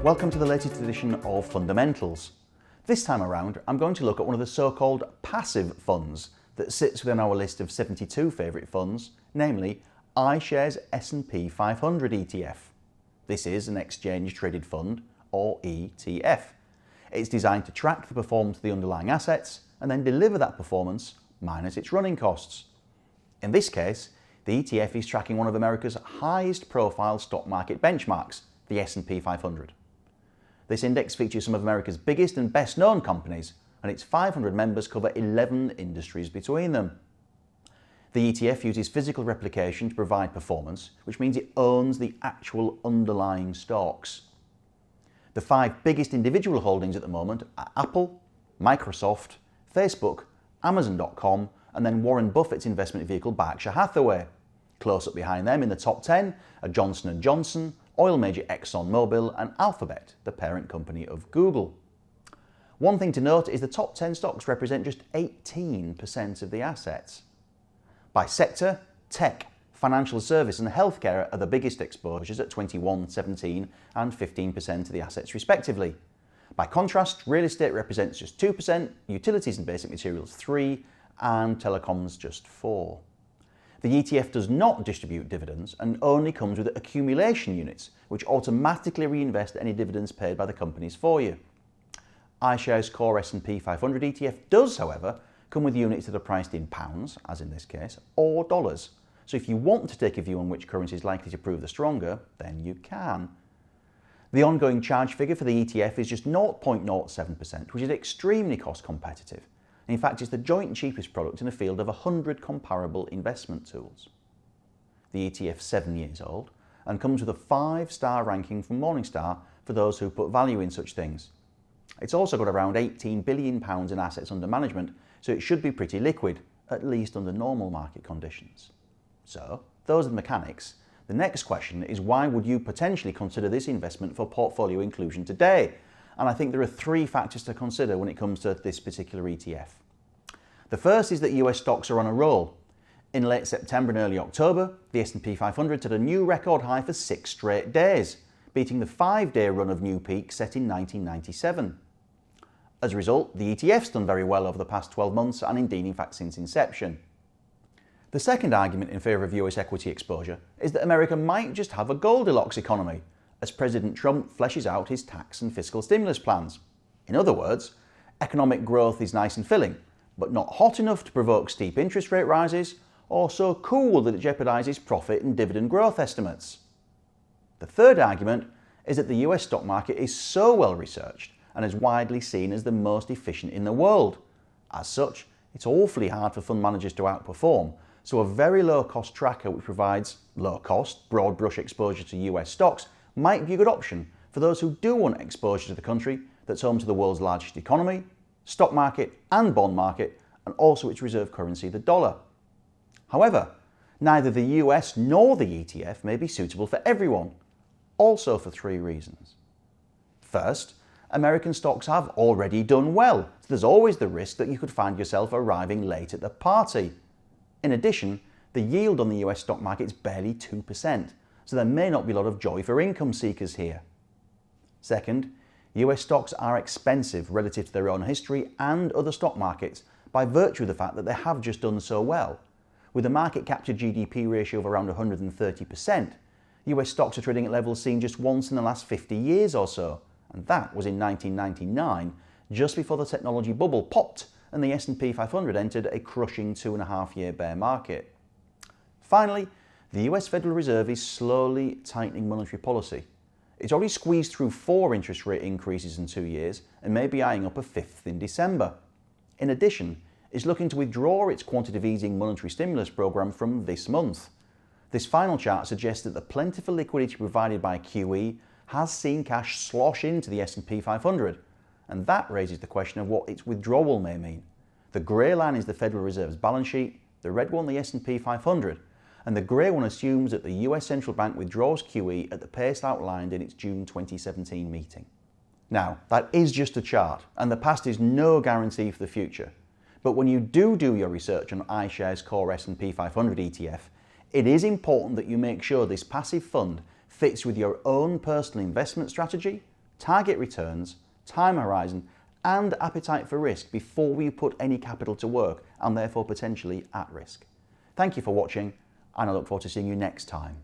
Welcome to the latest edition of Fundamentals. This time around, I'm going to look at one of the so-called passive funds that sits within our list of 72 favourite funds, namely iShares S&P 500 ETF. This is an exchange-traded fund, or ETF. It's designed to track the performance of the underlying assets and then deliver that performance minus its running costs. In this case, the ETF is tracking one of America's highest profile stock market benchmarks, the S&P 500. This index features some of America's biggest and best known companies, and its 500 members cover 11 industries between them. The ETF uses physical replication to provide performance, which means it owns the actual underlying stocks. The 5 biggest individual holdings at the moment are Apple, Microsoft, Facebook, Amazon.com, and then Warren Buffett's investment vehicle Berkshire Hathaway. Close up behind them in the top 10 are Johnson & Johnson, oil major ExxonMobil, and Alphabet, the parent company of Google. One thing to note is the top 10 stocks represent just 18% of the assets. By sector, tech, financial service and healthcare are the biggest exposures at 21, 17 and 15% of the assets respectively. By contrast, real estate represents just 2%, utilities and basic materials 3%, and telecoms just 4%. The ETF does not distribute dividends and only comes with accumulation units, which automatically reinvest any dividends paid by the companies for you. iShares Core S&P 500 ETF does, however, come with units that are priced in pounds, as in this case, or dollars. So if you want to take a view on which currency is likely to prove the stronger, then you can. The ongoing charge figure for the ETF is just 0.07%, which is extremely cost competitive. In fact, it's the joint cheapest product in a field of 100 comparable investment tools. The ETF is 7 years old and comes with a 5-star ranking from Morningstar for those who put value in such things. It's also got around £18 billion in assets under management, so it should be pretty liquid, at least under normal market conditions. So, those are the mechanics. The next question is, why would you potentially consider this investment for portfolio inclusion today? And I think there are 3 factors to consider when it comes to this particular ETF. The first is that US stocks are on a roll. In late September and early October, the S&P 500 set a new record high for 6 straight days, beating the 5-day run of new peaks set in 1997. As a result, the ETF's done very well over the past 12 months and indeed in fact since inception. The second argument in favour of US equity exposure is that America might just have a Goldilocks economy, as President Trump fleshes out his tax and fiscal stimulus plans. In other words, economic growth is nice and filling, but not hot enough to provoke steep interest rate rises, or so cool that it jeopardises profit and dividend growth estimates. The third argument is that the US stock market is so well researched and is widely seen as the most efficient in the world. As such, it's awfully hard for fund managers to outperform, so a very low cost tracker which provides low cost, broad brush exposure to US stocks might be a good option for those who do want exposure to the country that's home to the world's largest economy, stock market and bond market, and also its reserve currency, the dollar. However, neither the US nor the ETF may be suitable for everyone, also for 3 reasons. First, American stocks have already done well, so there's always the risk that you could find yourself arriving late at the party. In addition, the yield on the US stock market is barely 2%, so there may not be a lot of joy for income seekers here. Second, US stocks are expensive relative to their own history and other stock markets by virtue of the fact that they have just done so well. With a market cap to GDP ratio of around 130%, US stocks are trading at levels seen just once in the last 50 years or so, and that was in 1999, just before the technology bubble popped and the S&P 500 entered a crushing 2.5-year bear market. Finally, the US Federal Reserve is slowly tightening monetary policy. It's already squeezed through 4 interest rate increases in 2 years and may be eyeing up a 5th in December. In addition, it's looking to withdraw its quantitative easing monetary stimulus program from this month. This final chart suggests that the plentiful liquidity provided by QE has seen cash slosh into the S&P 500, and that raises the question of what its withdrawal may mean. The grey line is the Federal Reserve's balance sheet, the red one the S&P 500, and the grey one assumes that the US Central Bank withdraws QE at the pace outlined in its June 2017 meeting. Now, that is just a chart, and the past is no guarantee for the future. But when you do your research on iShares Core S&P 500 ETF, it is important that you make sure this passive fund fits with your own personal investment strategy, target returns, time horizon, and appetite for risk before we put any capital to work and therefore potentially at risk. Thank you for watching, and I look forward to seeing you next time.